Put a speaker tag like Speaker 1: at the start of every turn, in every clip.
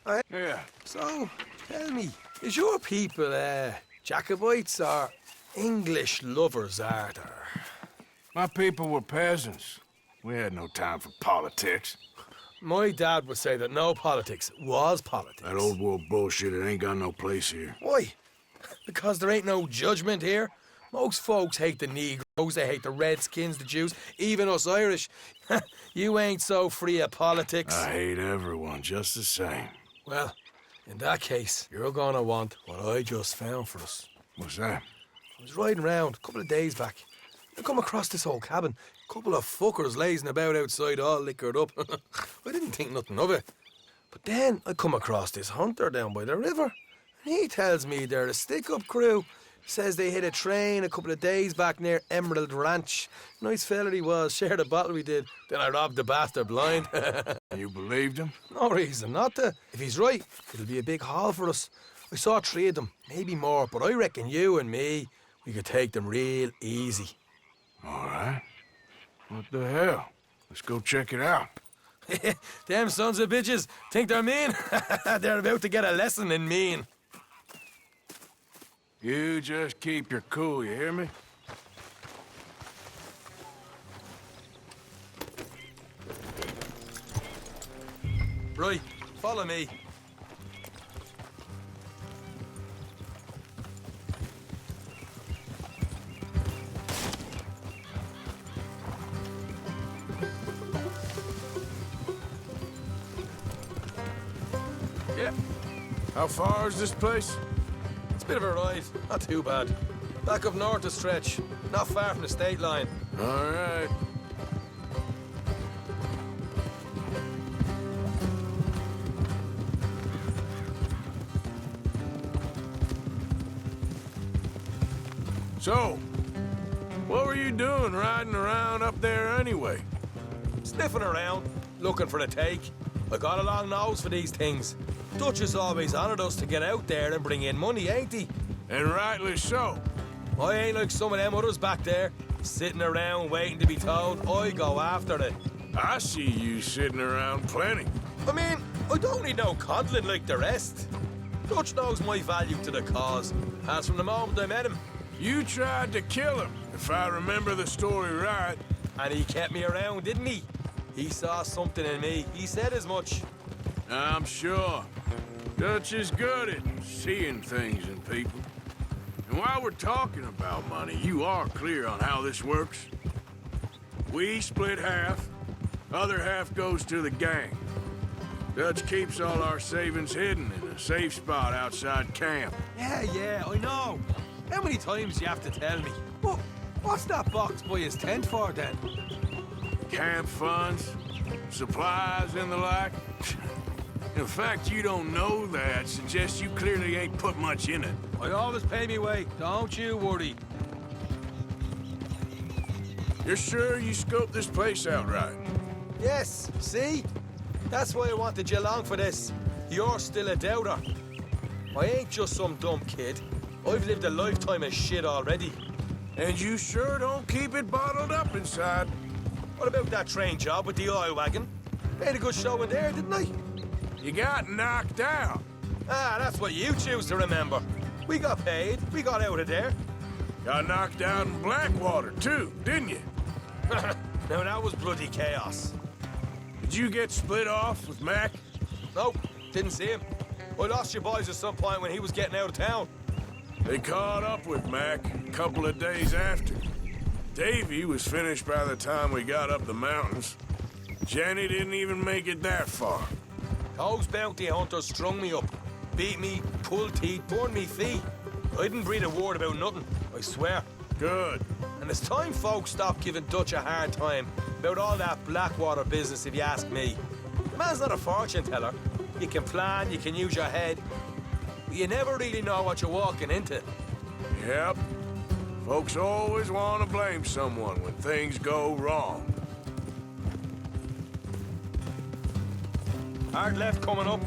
Speaker 1: Yeah.
Speaker 2: So, tell me, is your people, Jacobites or English lovers, are there?
Speaker 1: My people were peasants. We had no time for politics.
Speaker 2: My dad would say that no politics was politics.
Speaker 1: That old world bullshit, it ain't got no place here.
Speaker 2: Why? Because there ain't no judgment here? Most folks hate the Negroes, they hate the Redskins, the Jews, even us Irish. You ain't so free of politics.
Speaker 1: I hate everyone just the same.
Speaker 2: Well, in that case, you're gonna want what I just found for us.
Speaker 1: What's that?
Speaker 2: I was riding round a couple of days back. I come across this old cabin. A couple of fuckers lazing about outside all liquored up. I didn't think nothing of it. But then I come across this hunter down by the river. And he tells me they're a stick-up crew. Says they hit a train a couple of days back near Emerald Ranch. Nice fella he was, shared a bottle we did. Then I robbed the bastard blind.
Speaker 1: You believed him?
Speaker 2: No reason not to. If he's right, it'll be a big haul for us. I saw 3 of them, maybe more, but I reckon you and me, we could take them real easy.
Speaker 1: All right. What the hell? Let's go check it out.
Speaker 2: Them sons of bitches think they're mean. They're about to get a lesson in mean.
Speaker 1: You just keep your cool, you hear me?
Speaker 2: Right, follow me.
Speaker 1: Yeah. How far is this place?
Speaker 2: It's a bit of a ride, not too bad. Back up north a stretch, not far from the state line.
Speaker 1: All right. So, what were you doing riding around up there anyway?
Speaker 2: Sniffing around, looking for a take. I got a long nose for these things. Dutch has always honoured us to get out there and bring in money, ain't he?
Speaker 1: And rightly so.
Speaker 2: I ain't like some of them others back there, sitting around waiting to be told. I go after it.
Speaker 1: I see you sitting around plenty.
Speaker 2: I mean, I don't need no coddling like the rest. Dutch knows my value to the cause, as from the moment I met him.
Speaker 1: You tried to kill him, if I remember the story right.
Speaker 2: And he kept me around, didn't he? He saw something in me. He said as much.
Speaker 1: I'm sure. Dutch is good at seeing things in people. And while we're talking about money, you are clear on how this works? We split half, other half goes to the gang. Dutch keeps all our savings hidden in a safe spot outside camp.
Speaker 2: Yeah, I know. How many times do you have to tell me? Well, what's that box by his tent for, then?
Speaker 1: Camp funds, supplies, and the like. In fact, you don't know that suggests you clearly ain't put much in it.
Speaker 2: I always pay me way, don't you worry.
Speaker 1: You're sure you scoped this place out right?
Speaker 2: Yes, see? That's why I wanted you along for this. You're still a doubter. I ain't just some dumb kid. I've lived a lifetime of shit already.
Speaker 1: And you sure don't keep it bottled up inside.
Speaker 2: What about that train job with the oil wagon? Made a good show in there, didn't I?
Speaker 1: You got knocked out.
Speaker 2: Ah, that's what you choose to remember. We got paid. We got out of there.
Speaker 1: Got knocked out in Blackwater, too, didn't you?
Speaker 2: Now, that was bloody chaos.
Speaker 1: Did you get split off with Mac?
Speaker 2: Nope, didn't see him. I lost your boys at some point when he was getting out of town.
Speaker 1: They caught up with Mac a couple of days after. Davy was finished by the time we got up the mountains. Jenny didn't even make it that far.
Speaker 2: Those bounty hunters strung me up, beat me, pulled teeth, burned me feet. I didn't breathe a word about nothing, I swear.
Speaker 1: Good.
Speaker 2: And it's time folks stopped giving Dutch a hard time about all that Blackwater business, if you ask me. The man's not a fortune teller. You can plan, you can use your head, but you never really know what you're walking into.
Speaker 1: Yep. Folks always want to blame someone when things go wrong.
Speaker 2: Hard left coming up.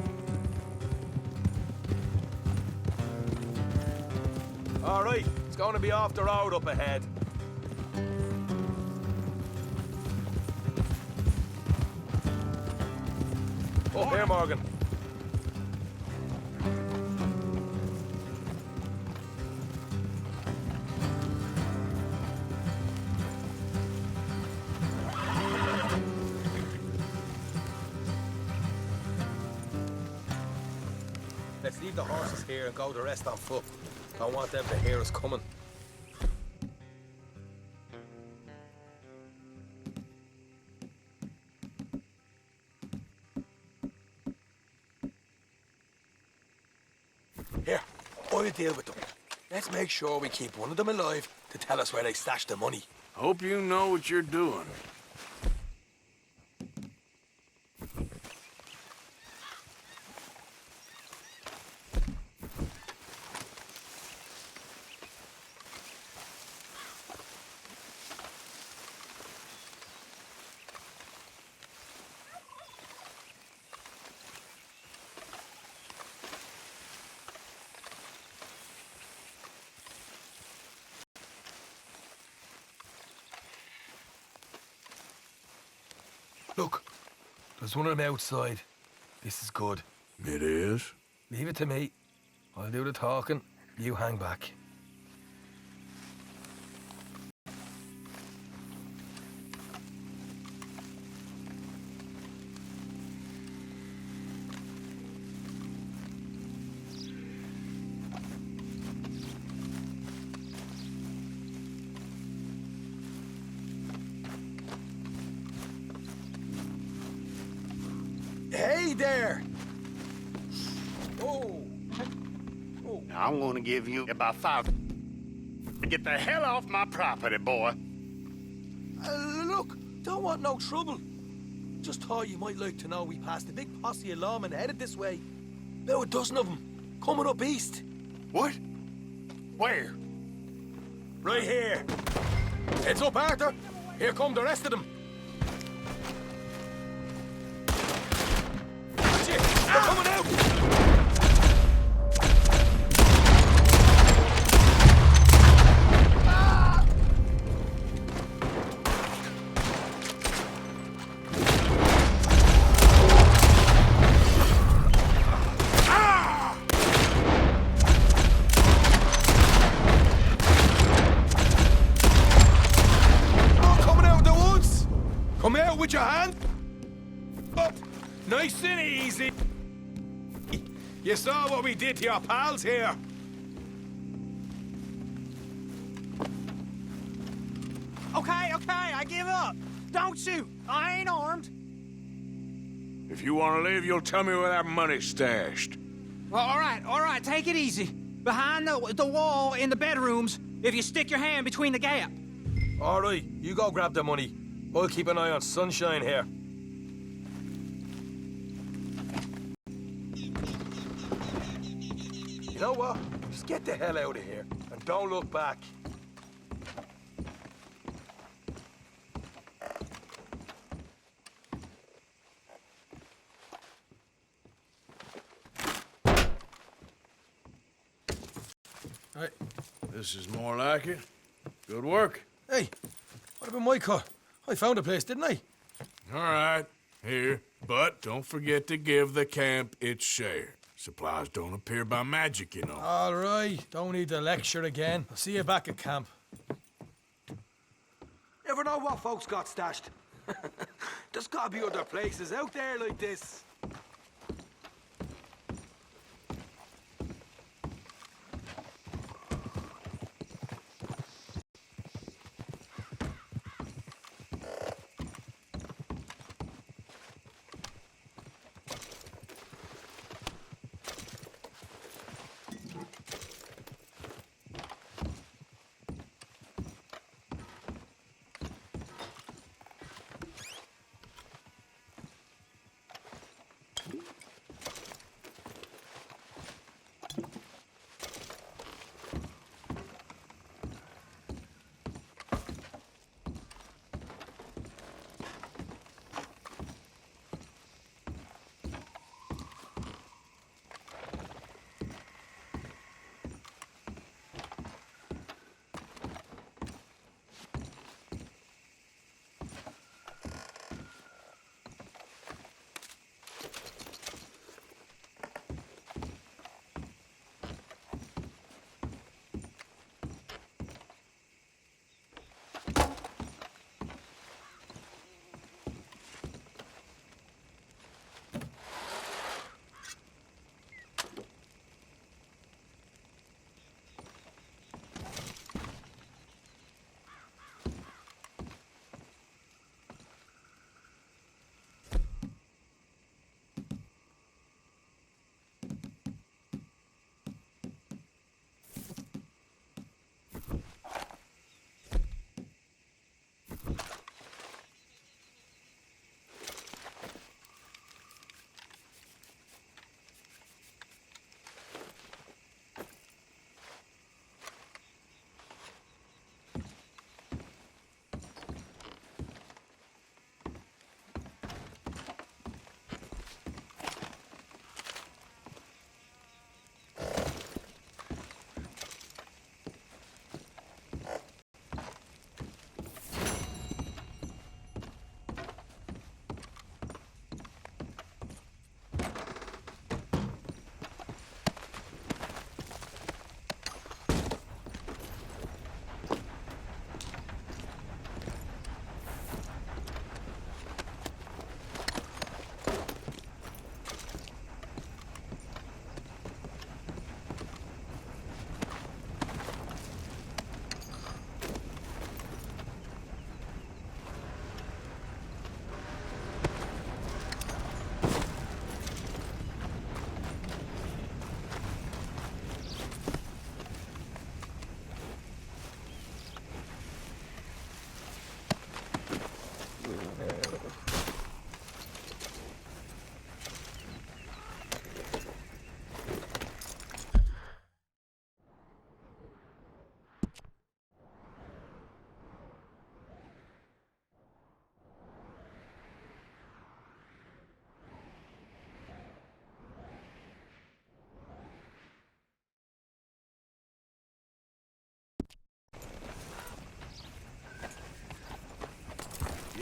Speaker 2: All right, it's going to be off the road up ahead. Up here, Morgan. Let's leave the horses here and go the rest on foot. Don't want them to hear us coming. Here, I'll deal with them. Let's make sure we keep one of them alive to tell us where they stashed the money.
Speaker 1: Hope you know what you're doing.
Speaker 2: Look, there's one of them outside. This is good.
Speaker 1: It is?
Speaker 2: Leave it to me. I'll do the talking. You hang back. Hey there! Oh!
Speaker 3: Now, I'm gonna give you about 5 to get the hell off my property, boy.
Speaker 2: Look, don't want no trouble. Just thought you might like to know we passed a big posse of lawmen headed this way. About a dozen of them, coming up east.
Speaker 3: What? Where?
Speaker 2: Right here. Heads up, Arthur. Here come the rest of them. Watch it! They're coming out! Come out with your hand up, nice and easy. You saw what we did to your pals here.
Speaker 4: Okay, I give up. Don't shoot. I ain't armed.
Speaker 1: If you want to leave, you'll tell me where that money's stashed.
Speaker 4: Well, all right, take it easy. Behind the wall in the bedrooms, if you stick your hand between the gap.
Speaker 2: All right, you go grab the money. I'll keep an eye on Sunshine here. You know what? Just get the hell out of here and don't look back.
Speaker 1: Hey, this is more like it. Good work.
Speaker 2: Hey, what about my car? I found a place, didn't I?
Speaker 1: All right, here. But don't forget to give the camp its share. Supplies don't appear by magic, you know.
Speaker 2: All right, don't need the lecture again. I'll see you back at camp. Never know what folks got stashed. There's gotta be other places out there like this.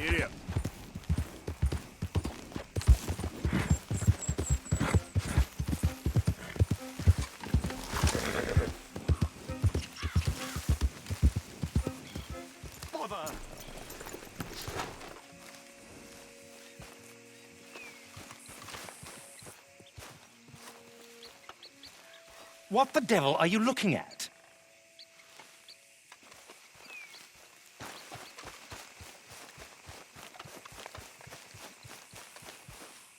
Speaker 1: Giddy up.
Speaker 3: Bother!
Speaker 5: What the devil are you looking at?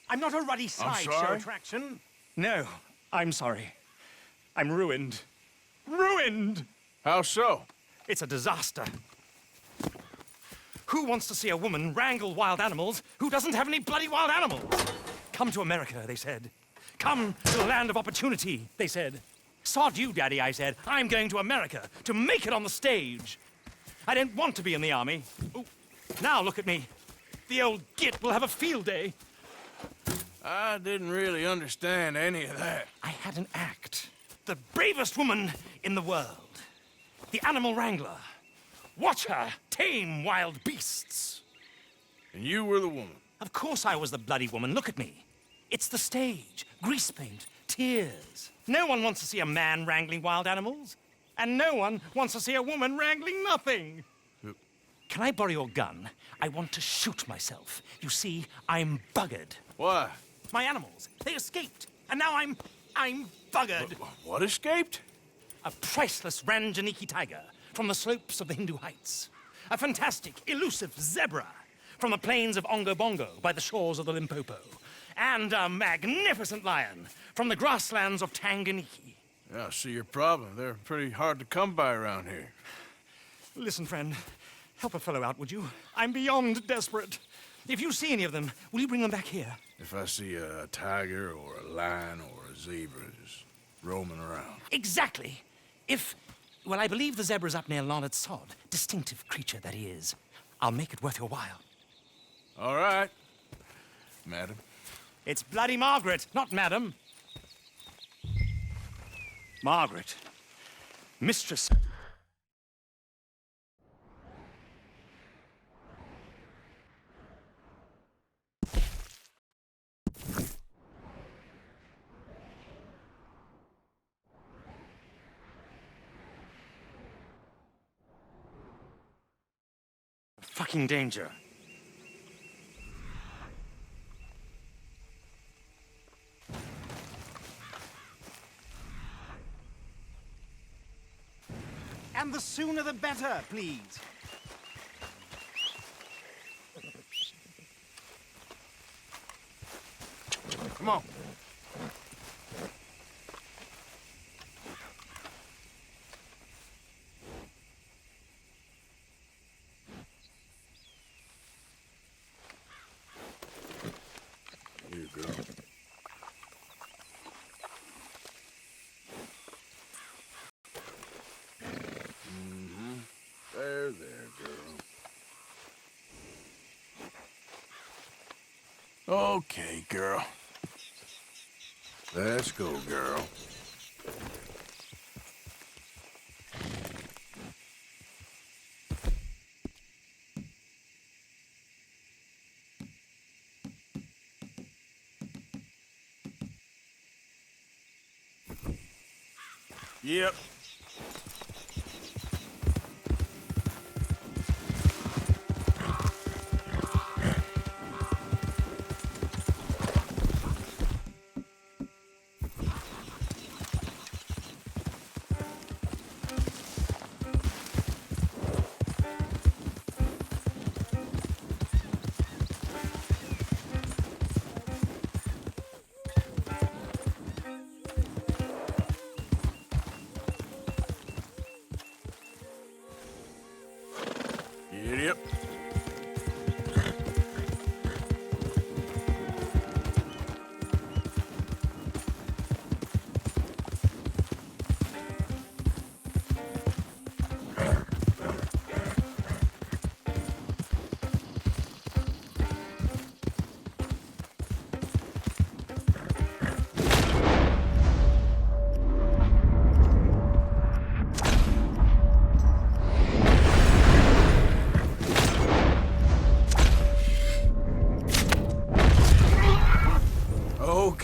Speaker 5: I'm not a ruddy sideshow
Speaker 1: sorry?
Speaker 5: attraction. No, I'm sorry. I'm ruined. Ruined!
Speaker 1: How so?
Speaker 5: It's a disaster. Who wants to see a woman wrangle wild animals who doesn't have any bloody wild animals? Come to America, they said. Come to the land of opportunity, they said. Sod you, Daddy, I said. I'm going to America to make it on the stage. I don't want to be in the army. Ooh, now look at me. The old git will have a field day.
Speaker 1: I didn't really understand any of that.
Speaker 5: I had an act. The bravest woman in the world. The animal wrangler. Watch her tame wild beasts.
Speaker 1: And you were the woman.
Speaker 5: Of course I was the bloody woman. Look at me. It's the stage. Grease paint. Tears. No one wants to see a man wrangling wild animals. And no one wants to see a woman wrangling nothing. Can I borrow your gun? I want to shoot myself. You see, I'm buggered.
Speaker 1: Why?
Speaker 5: My animals, they escaped. And now I'm buggered.
Speaker 1: What escaped?
Speaker 5: A priceless Ranjaniki tiger from the slopes of the Hindu Heights. A fantastic, elusive zebra from the plains of Ongo Bongo by the shores of the Limpopo. And a magnificent lion from the grasslands of Tanganyika.
Speaker 1: Yeah, I see your problem. They're pretty hard to come by around here.
Speaker 5: Listen, friend, help a fellow out, would you? I'm beyond desperate. If you see any of them, will you bring them back here?
Speaker 1: If I see a tiger or a lion or a zebra just roaming around.
Speaker 5: Exactly. Well, I believe the zebra's up near Larned Sod. Distinctive creature that he is. I'll make it worth your while.
Speaker 1: All right, madam.
Speaker 5: It's bloody Margaret, not madam. Margaret. Mistress. Fucking danger.
Speaker 4: And the sooner the better, please.
Speaker 1: Come on. Here you go. There, girl. Okay, girl. Let's go, girl. Yep.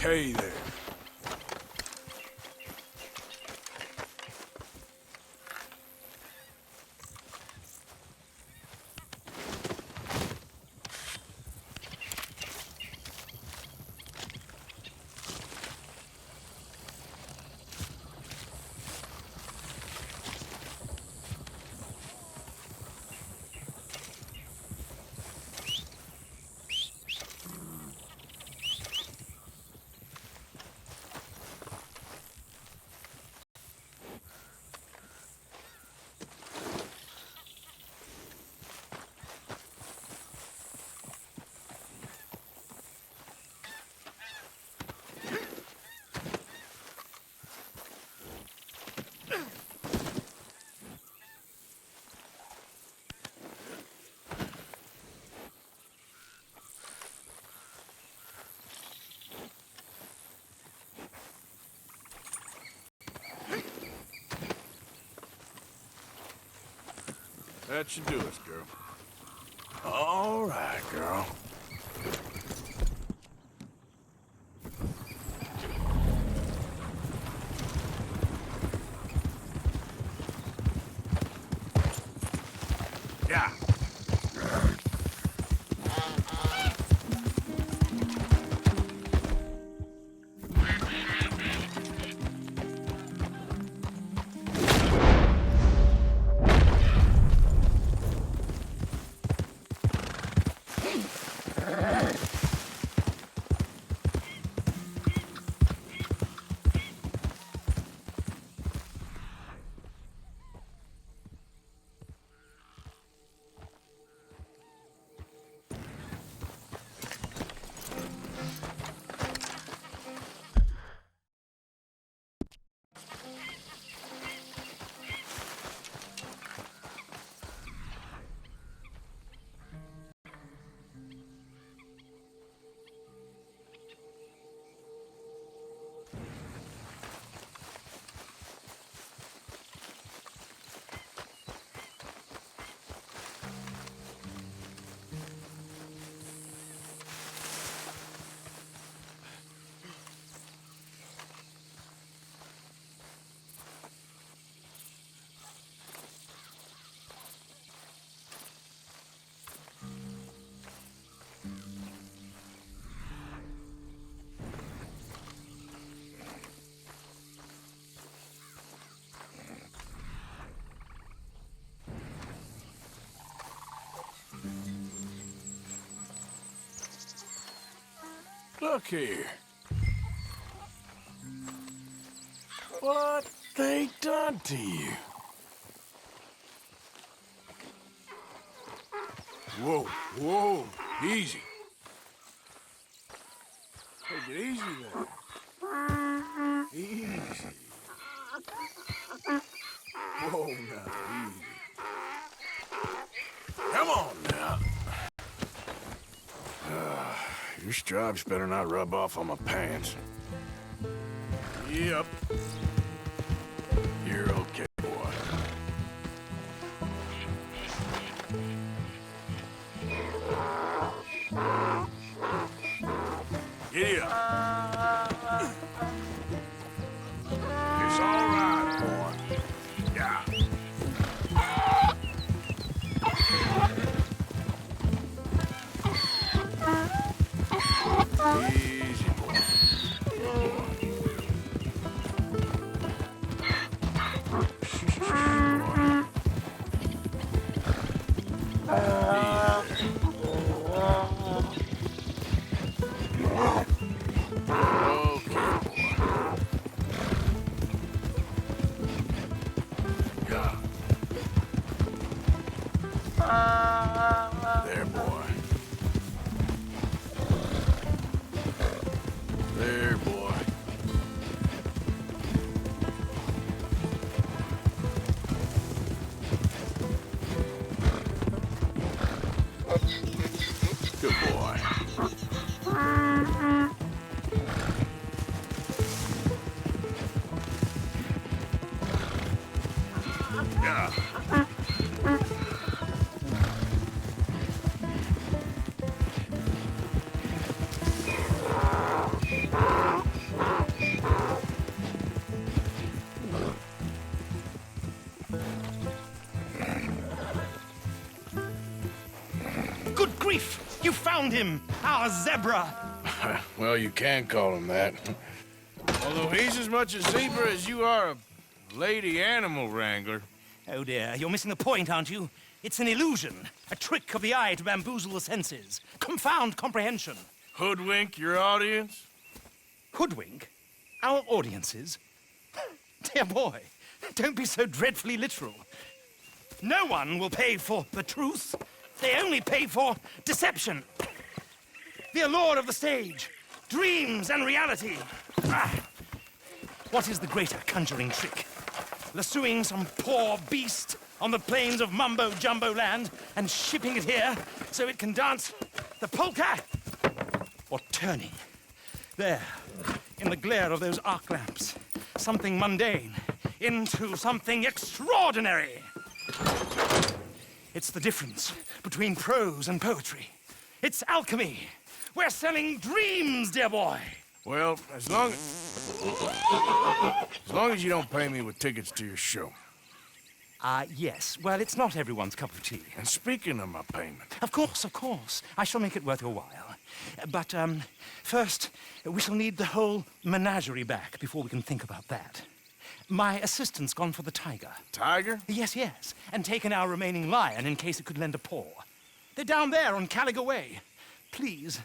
Speaker 1: Okay, there. That should do us, girl. All right, girl. Yeah. Look here. What they done to you? Whoa, whoa, easy. Take it easy there. Easy. Whoa, now, easy. Come on now. Your stripes better not rub off on my pants. Yep. You're okay, boy. Giddy up. It's all right, boy. Yeah. Easy, boy. There, boy. There, boy. Good boy. Yeah.
Speaker 5: found him, our zebra.
Speaker 1: Well, you can call him that. Although he's as much a zebra as you are a lady animal wrangler.
Speaker 5: Oh dear, you're missing the point, aren't you? It's an illusion, a trick of the eye to bamboozle the senses, confound comprehension.
Speaker 1: Hoodwink your audience?
Speaker 5: Hoodwink? Our audiences? Dear boy, don't be so dreadfully literal. No one will pay for the truth. They only pay for deception. The allure of the stage, dreams and reality. What is the greater conjuring trick? Lassoing some poor beast on the plains of mumbo-jumbo land and shipping it here so it can dance the polka? Or turning, there, in the glare of those arc lamps, something mundane into something extraordinary? It's the difference between prose and poetry. It's alchemy. We're selling dreams, dear boy.
Speaker 1: Well, as long as you don't pay me with tickets to your show.
Speaker 5: Yes. Well, it's not everyone's cup of tea.
Speaker 1: And speaking of my payment,
Speaker 5: Of course. I shall make it worth your while. But, first, we shall need the whole menagerie back before we can think about that. My assistant's gone for the tiger.
Speaker 1: Tiger?
Speaker 5: Yes, and taken our remaining lion in case it could lend a paw. They're down there on Caliga Way. Please,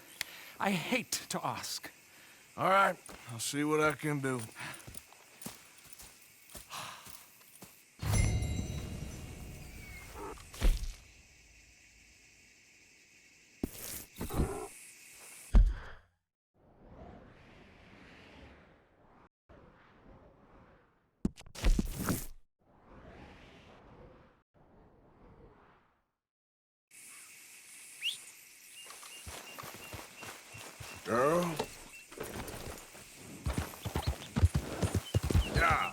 Speaker 5: I hate to ask.
Speaker 1: All right, I'll see what I can do. Girl. Yeah.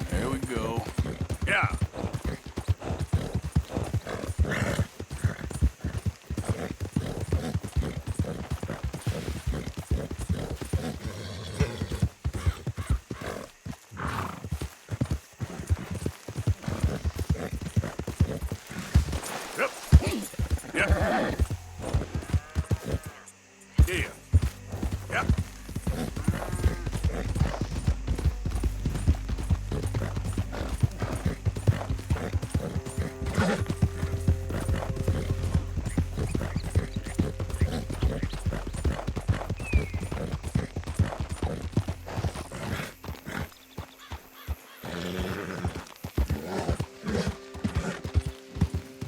Speaker 1: There we go. Yeah. Yep. Yeah. Yeah. Yep.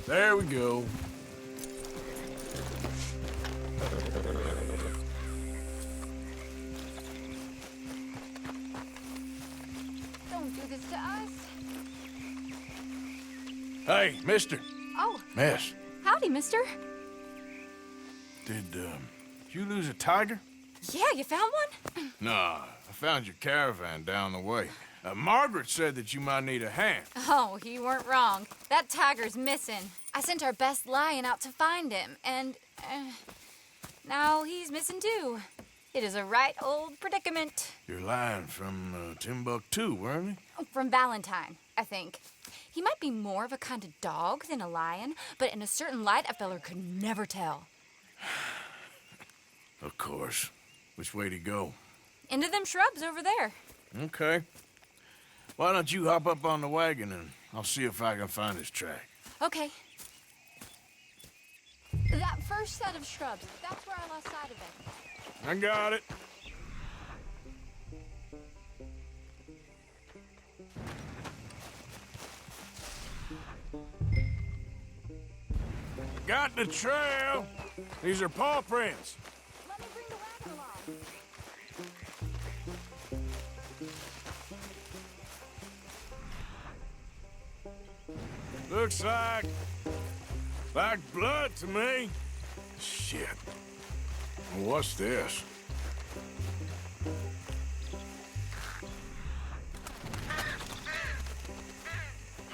Speaker 1: There we go.
Speaker 6: Don't do this to us.
Speaker 1: Hey, mister.
Speaker 6: Oh,
Speaker 1: Miss,
Speaker 6: howdy, mister.
Speaker 1: did you lose a tiger?
Speaker 6: Yeah, you found one?
Speaker 1: Nah, I found your caravan down the way. Margaret said that you might need a hand.
Speaker 6: Oh, you weren't wrong. That tiger's missing. I sent our best lion out to find him, and now he's missing too. It is a right old predicament.
Speaker 1: You're lying from Timbuktu, weren't you?
Speaker 6: From Valentine, I think. He might be more of a kind of dog than a lion, but in a certain light, a feller could never tell.
Speaker 1: Of course. Which way to go?
Speaker 6: Into them shrubs over there.
Speaker 1: Okay. Why don't you hop up on the wagon and I'll see if I can find his track.
Speaker 6: Okay. That first set of shrubs, that's where I lost sight of him.
Speaker 1: I got it. Got the trail. These are paw prints.
Speaker 6: Let me bring the wagon along.
Speaker 1: Looks like blood to me. Shit. What's this?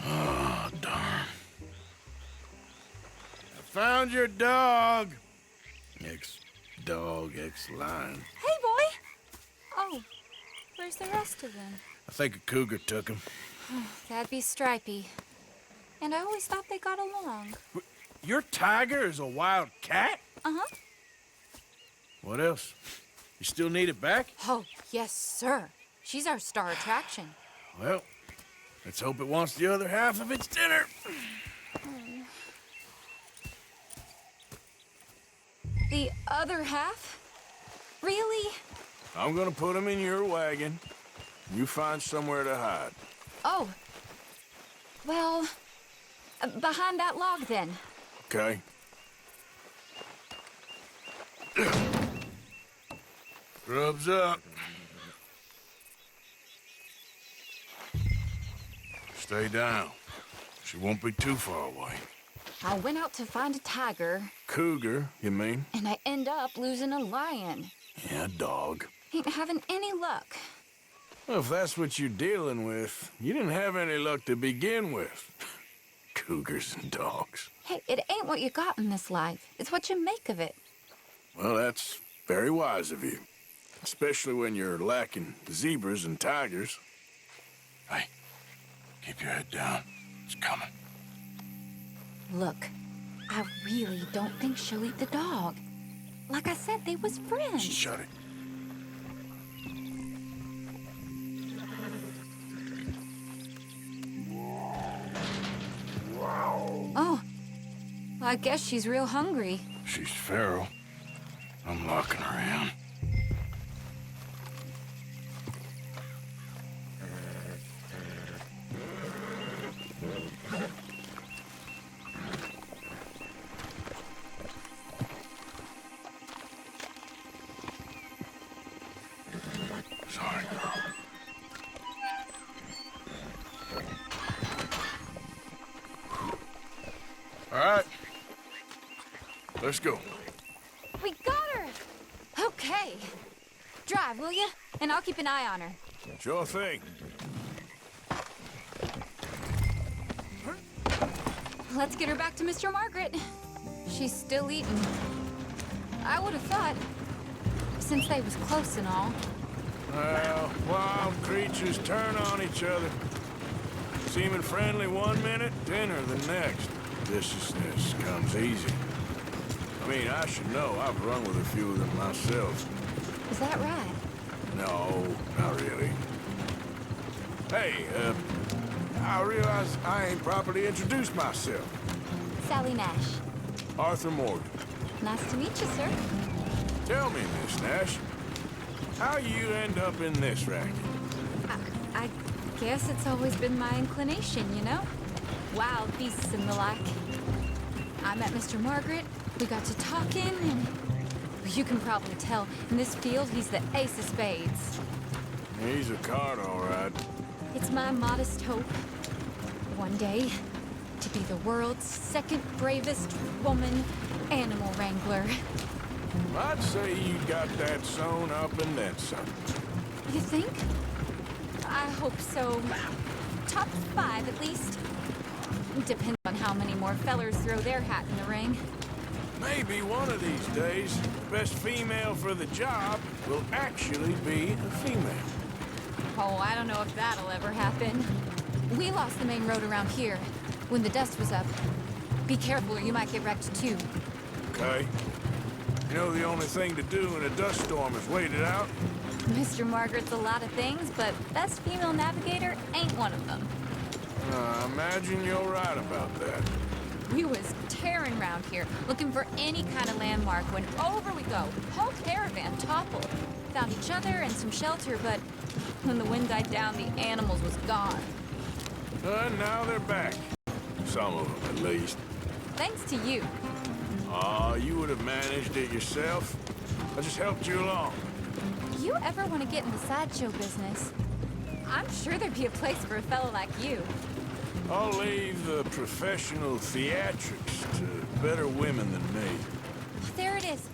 Speaker 1: Oh, darn. I found your dog. Ex-dog, ex-lion.
Speaker 6: Hey, boy! Oh, where's the rest of them?
Speaker 1: I think a cougar took him.
Speaker 6: That'd be Stripey. And I always thought they got along.
Speaker 1: Your tiger is a wild cat?
Speaker 6: Uh-huh.
Speaker 1: What else? You still need it back?
Speaker 6: Oh, yes, sir. She's our star attraction.
Speaker 1: Well, let's hope it wants the other half of its dinner.
Speaker 6: The other half? Really?
Speaker 1: I'm gonna put him in your wagon. You find somewhere to hide.
Speaker 6: Oh. Well, behind that log, then.
Speaker 1: Okay? Grub's up. Stay down. She won't be too far away.
Speaker 6: I went out to find a tiger,
Speaker 1: Cougar, you mean?
Speaker 6: and I end up losing a lion.
Speaker 1: Yeah, dog.
Speaker 6: Ain't having any luck.
Speaker 1: Well, if that's what you're dealing with, you didn't have any luck to begin with. Cougars and dogs.
Speaker 6: Hey, it ain't what you got in this life. It's what you make of it.
Speaker 1: Well, that's very wise of you. Especially when you're lacking zebras and tigers. Hey, keep your head down. It's coming.
Speaker 6: Look, I really don't think she'll eat the dog. Like I said, they was friends.
Speaker 1: Shut it.
Speaker 6: Oh, I guess she's real hungry.
Speaker 1: She's feral. I'm locking her in. Sorry, girl. All right. Let's go.
Speaker 6: We got her! Okay. Drive, will you? And I'll keep an eye on her.
Speaker 1: Sure thing.
Speaker 6: Let's get her back to Mr. Margaret. She's still eating. I would have thought, since they was close and all.
Speaker 1: Well, wild creatures turn on each other. Seeming friendly one minute, dinner the next. Viciousness comes easy. I mean, I should know. I've run with a few of them myself.
Speaker 6: Is that right?
Speaker 1: No, not really. Hey, I realize I ain't properly introduced myself.
Speaker 6: Sally Nash.
Speaker 1: Arthur Morgan.
Speaker 6: Nice to meet you, sir.
Speaker 1: Tell me, Miss Nash, how you end up in this racket?
Speaker 6: I guess it's always been my inclination, you know? Wild beasts and the like. I met Mr. Margaret, we got to talking, and you can probably tell, in this field, he's the ace of spades.
Speaker 1: He's a card, all right.
Speaker 6: It's my modest hope, one day, to be the world's second bravest woman animal wrangler.
Speaker 1: I'd say you got that sewn up and then some.
Speaker 6: You think? I hope so. Top 5, at least. Depends on how many more fellers throw their hat in the ring.
Speaker 1: Maybe one of these days, the best female for the job will actually be a female.
Speaker 6: Oh, I don't know if that'll ever happen. We lost the main road around here when the dust was up. Be careful or you might get wrecked too.
Speaker 1: Okay? You know the only thing to do in a dust storm is wait it out?
Speaker 6: Mr. Margaret's a lot of things, but best female navigator ain't one of them.
Speaker 1: I imagine you're right about that.
Speaker 6: We was tearing around here, looking for any kind of landmark when over we go. Whole caravan toppled. Found each other and some shelter, but when the wind died down, the animals was gone.
Speaker 1: And now they're back. Some of them, at least.
Speaker 6: Thanks to you.
Speaker 1: Aw, you would have managed it yourself. I just helped you along.
Speaker 6: You ever want to get in the sideshow business? I'm sure there'd be a place for a fellow like you.
Speaker 1: I'll leave the professional theatrics to better women than me.
Speaker 6: There it is.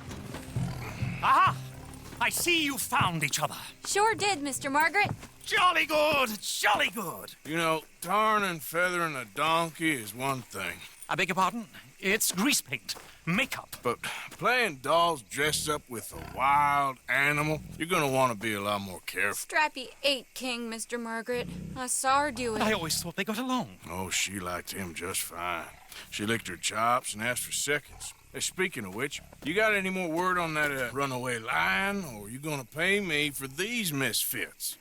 Speaker 5: I see you found each other.
Speaker 6: Sure did, Mr. Margaret.
Speaker 5: Jolly good, jolly good.
Speaker 1: You know, tarring and feathering a donkey is one thing.
Speaker 5: I beg your pardon? It's grease paint, makeup.
Speaker 1: But playing dolls dressed up with a wild animal, you're gonna want to be a lot more careful.
Speaker 6: Strappy ate King, Mr. Margaret. I saw her do it.
Speaker 5: I always thought they got along.
Speaker 1: Oh, she liked him just fine. She licked her chops and asked for seconds. Hey, speaking of which, you got any more word on that runaway lion, or are you gonna pay me for these misfits?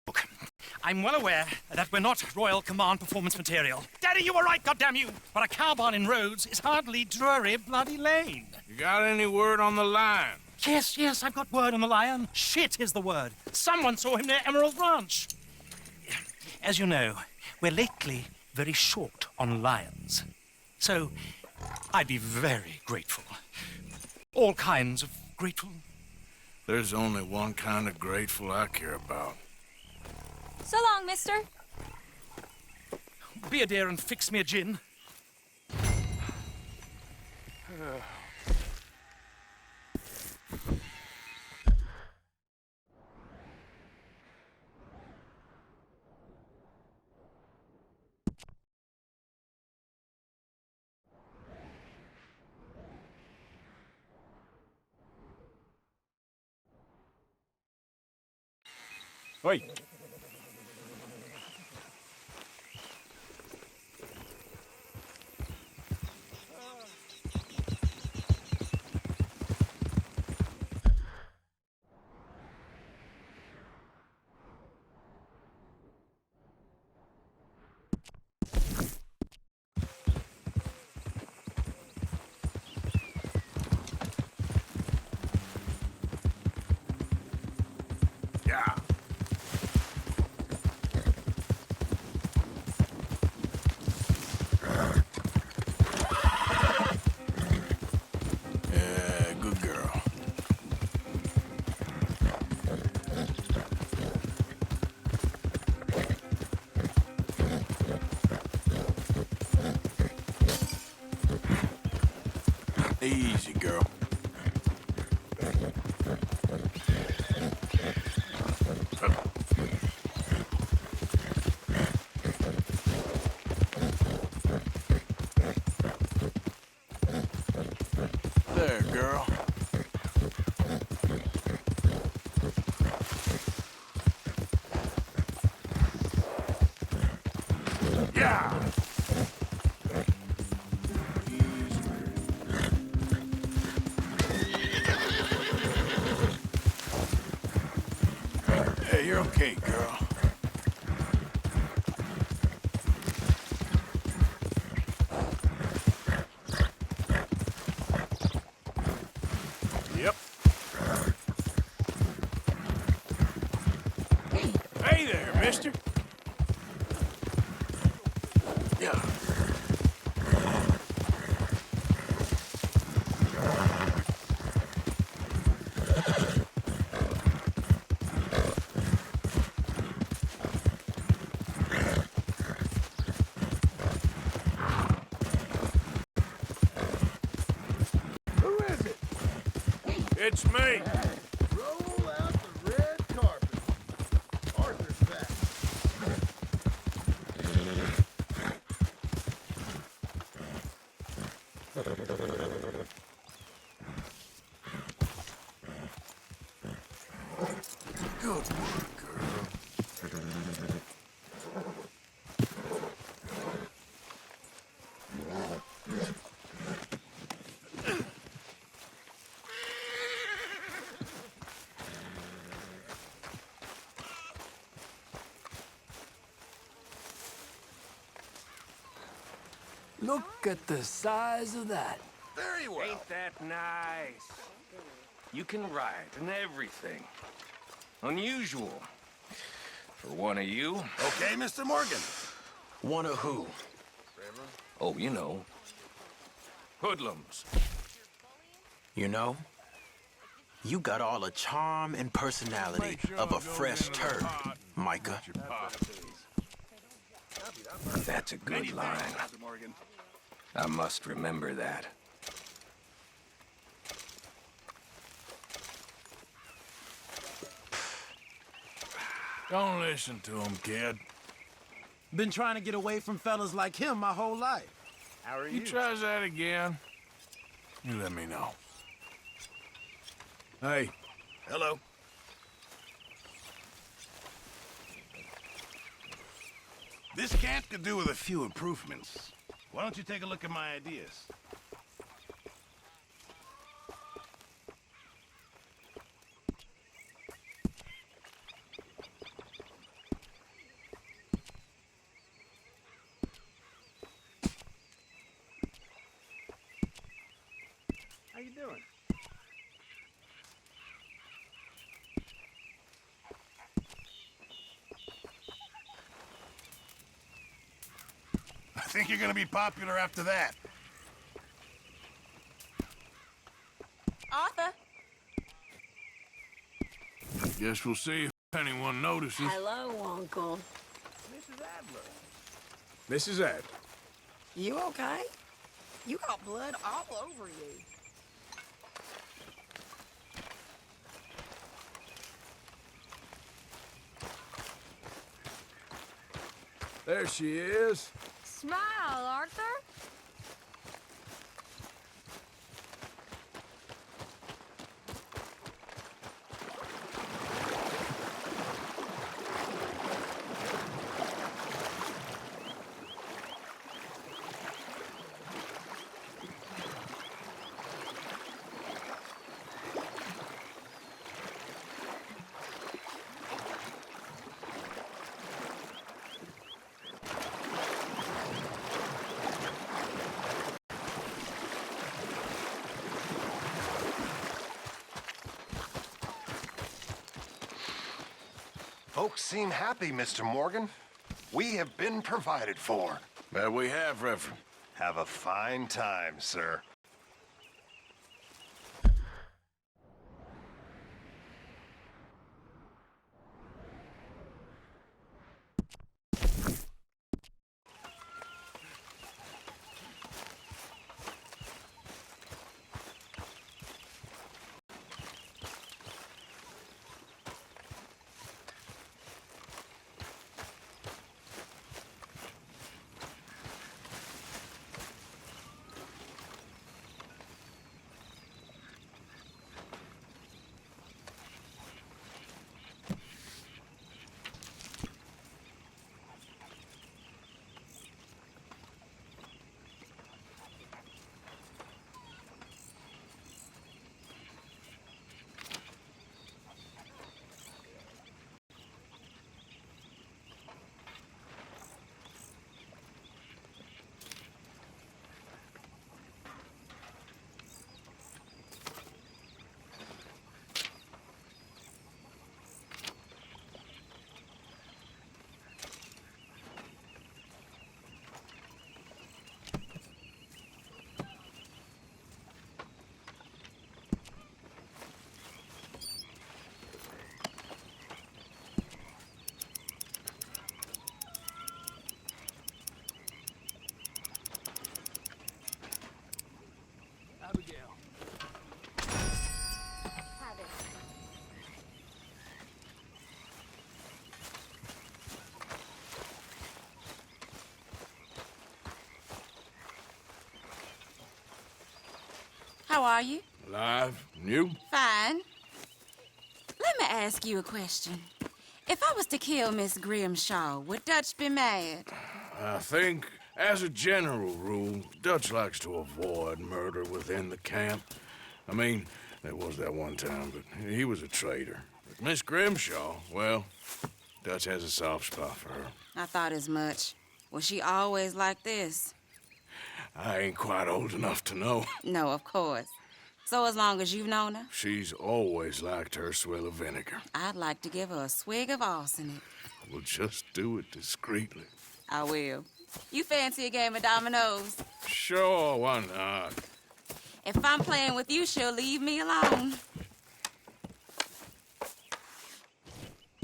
Speaker 5: Look, I'm well aware that we're not Royal Command performance material. Daddy, you were right, goddamn you! But a cow barn in Rhodes is hardly Drury Bloody Lane.
Speaker 1: You got any word on the lion?
Speaker 5: Yes, I've got word on the lion. Shit is the word. Someone saw him near Emerald Ranch. As you know, we're lately very short on lions. So, I'd be very grateful. All kinds of grateful.
Speaker 1: There's only one kind of grateful I care about.
Speaker 6: So long, mister.
Speaker 5: Be a dear and fix me a gin.
Speaker 1: Oi. Yeah. Good girl. Easy, girl. There, girl. Yeah. Hey, you're okay, girl. Yep. Hey there, mister. Yeah. Who is it? It's me.
Speaker 7: Roll out the red carpet. Arthur's back.
Speaker 1: Good work, girl.
Speaker 7: Look at the size of that.
Speaker 1: Very well.
Speaker 8: Ain't that nice? You can ride and everything. Unusual. For one of you.
Speaker 7: Okay, Mr. Morgan.
Speaker 8: One of who? Oh, you know. Hoodlums.
Speaker 9: You know, you got all the charm and personality of a fresh turd, Micah.
Speaker 8: That's a good line. I must remember that.
Speaker 1: Don't listen to him, kid.
Speaker 7: Been trying to get away from fellas like him my whole life. How are
Speaker 1: He tries that again, you let me know. Hey, hello.
Speaker 10: This camp could do with a few improvements. Why don't you take a look at my ideas?
Speaker 7: How you doing?
Speaker 10: I think you're gonna be popular after that.
Speaker 11: Arthur.
Speaker 1: Guess we'll see if anyone notices.
Speaker 11: Hello, Uncle.
Speaker 1: Mrs. Adler.
Speaker 11: You okay? You got blood all over you.
Speaker 1: There she is.
Speaker 6: Smile, Arthur.
Speaker 12: Folks seem happy, Mr. Morgan. We have been provided for.
Speaker 1: That we have, Reverend.
Speaker 12: Have a fine time, sir.
Speaker 11: How are you?
Speaker 1: Alive? And you?
Speaker 11: Fine. Let me ask you a question. If I was to kill Miss Grimshaw, would Dutch be mad?
Speaker 1: I think, as a general rule, Dutch likes to avoid murder within the camp. I mean, there was that one time, but he was a traitor. But Miss Grimshaw, well, Dutch has a soft spot for her.
Speaker 11: I thought as much. Was she always like this?
Speaker 1: I ain't quite old enough to know.
Speaker 11: No, of course. So as long as you've known her?
Speaker 1: She's always liked her swill of vinegar.
Speaker 11: I'd like to give her a swig of arsenic.
Speaker 1: We'll just do it discreetly.
Speaker 11: I will. You fancy a game of dominoes?
Speaker 1: Sure, why not?
Speaker 11: If I'm playing with you, she'll leave me alone.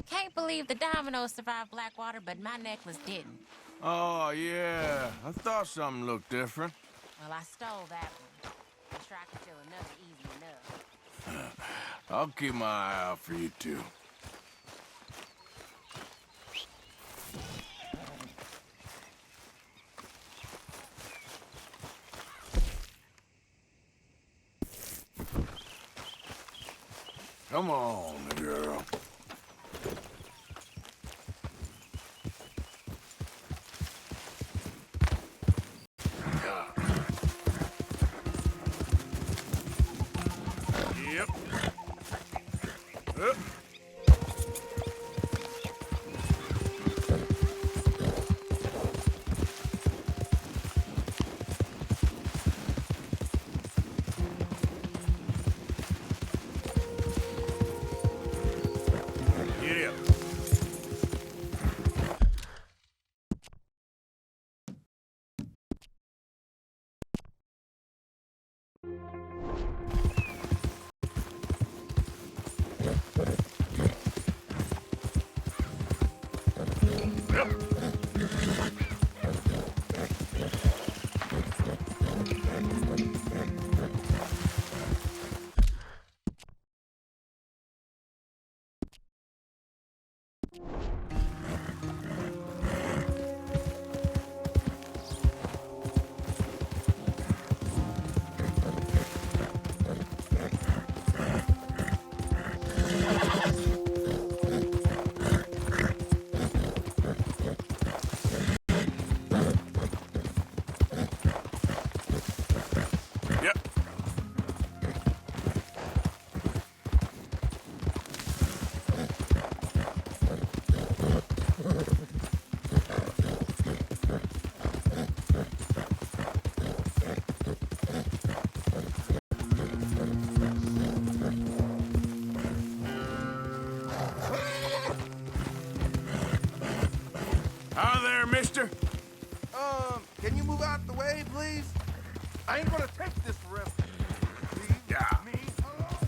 Speaker 13: Can't believe the dominoes survived Blackwater, but my necklace didn't.
Speaker 1: Oh, yeah. I thought something looked different.
Speaker 13: Well, I stole that one. I'm sure I can steal another easy enough.
Speaker 1: I'll keep my eye out for you, too. Come on, girl. Yep. Up. Get up. Yep. Hi there, mister.
Speaker 7: Can you move out the way, please? I ain't gonna take this forever. Leave
Speaker 1: Yeah.
Speaker 7: me alone.